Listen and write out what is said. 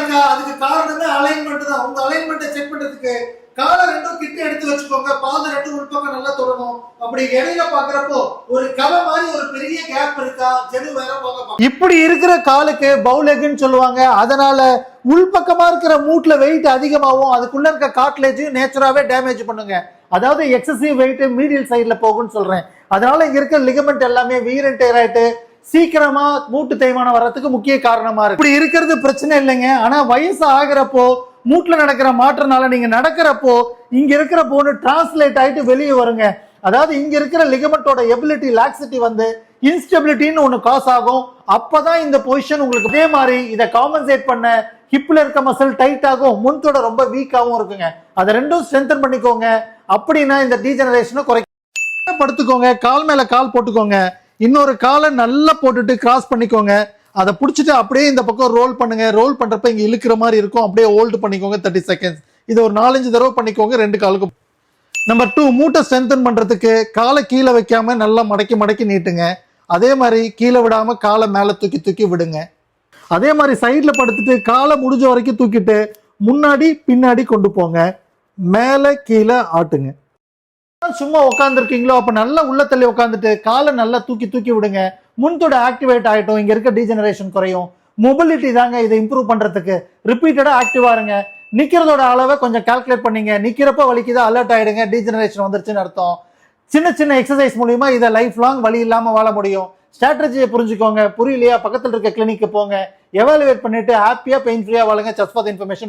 இருக்கா? அதுக்கு காரணமே அலைன்மெண்ட் தான். உங்க அலைன்மெண்ட்டை செக் பண்றதுக்கு காலை ரெண்டும் கிட்ட எடுத்து வச்சுக்கோங்க. பாத ரெண்டும் உள்பக்கம் நல்லா தொடணும். அப்படி இடையில பாக்குறப்போ ஒரு கவ மாதிரி ஒரு பெரிய கேப் இருக்கா, ஜெனு வேற போக. இப்படி இருக்கிற காலுக்கு பவுலெக்னு சொல்லுவாங்க. அதனால உள்பக்கமா இருக்கிற மூட்ல வெயிட் அதிகமாகும். அதுக்குள்ள இருக்க காட்லேஜையும் நேச்சுராவே டேமேஜ் பண்ணுங்க. அதாவது எக்ஸசிவ் வெயிட் மீடியல் சைட்ல போகும்னு சொல்றேன். அதனால இங்க இருக்க லிகமெண்ட் எல்லாமே வீர் அண்ட் டேர் ஆயிட்டு சீக்கிரமா மூட்டு தேய்மானம் வர்றதுக்கு முக்கிய காரணமா இருக்கு. இப்படி இருக்கிறது பிரச்சனை இல்லைங்க. ஆனா வயசு ஆகிறப்போ மூட்டுல நடக்கிற மாற்றனால நீங்க நடக்கிறப்போ இங்க இருக்கிற போன் டிரான்ஸ்லேட் ஆயிட்டு வெளியே வருங்க. அதாவது இங்க இருக்கிற லிகமெண்டோட எபிலிட்டி லாக்சிட்டி வந்து இன்ஸ்டெபிலிட்டின்னு ஒண்ணு காஸ் ஆகும். அப்பதான் இந்த பொசிஷன் உங்களுக்கு. அதே மாதிரி இதை காம்பன்சேட் பண்ண ஹிப்ல இருக்க மசில் டைட் ஆகும், முன்தோட ரொம்ப வீக்காவும் இருக்குங்க. அதை ரெண்டும் ஸ்ட்ரென்தன் பண்ணிக்கோங்க. அப்படின்னா இந்த டீஜெனரேஷனை குறைக்க. படுத்துக்கோங்க, கால் மேல கால் போட்டுக்கோங்க. இன்னொரு காலை நல்லா போட்டுட்டு கிராஸ் பண்ணிக்கோங்க. அதை பிடிச்சிட்டு அப்படியே இந்த பக்கம் ரோல் பண்ணுங்க. ரோல் பண்றப்ப இங்க இழுக்கிற மாதிரி இருக்கும். அப்படியே ஹோல்டு பண்ணிக்கோங்க 30 செகண்ட்ஸ். இது ஒரு 4-5 தடவை பண்ணிக்கோங்க ரெண்டு காலுக்கும். நம்பர் 2, மூட்டை ஸ்ட்ரென்தன் பண்றதுக்கு காலை கீழே வைக்காம நல்லா மடக்கி மடக்கி நீட்டுங்க. அதே மாதிரி கீழே விடாம காலை மேல தூக்கி தூக்கி விடுங்க. அதே மாதிரி சைட்ல படுத்துட்டு காலை முடிஞ்ச வரைக்கும் தூக்கிட்டு முன்னாடி பின்னாடி கொண்டு போங்க. மேல கீழே ஆட்டுங்க. சும்மா உட்காந்துருக்கீங்களோ அப்ப நல்லா உள்ள தள்ளி உட்காந்துட்டு காலை நல்லா தூக்கி தூக்கி விடுங்க. முன்தோட ஆக்டிவேட் ஆயிட்டும். இங்க இருக்க டீஜெனரேஷன் குறையும். மொபிலிட்டி தாங்க இதை இம்ப்ரூவ் பண்றதுக்கு. ரிப்பீட்டடா ஆக்டிவா இருங்க. நிக்கிறதோட அளவை கொஞ்சம் கால்குலேட் பண்ணீங்க. நிக்கிறப்ப வலிக்குதா அலர்ட் ஆயிடுங்க, டீஜெனரேஷன் வந்துருச்சுன்னு அர்த்தம். சின்ன சின்ன எக்ஸசைஸ் மூலியமா இதை லைஃப் லாங் வலி இல்லாம வாழ முடியும். ஸ்ட்ராட்டஜியை புரிஞ்சுக்கோங்க. புரியலையா? பக்கத்தில் இருக்க கிளினிக்கு போங்க. எவாலுவேட் பண்ணிட்டு ஹாப்பியா பெயின் ஃப்ரீயா வாழுங்க. Just for the information.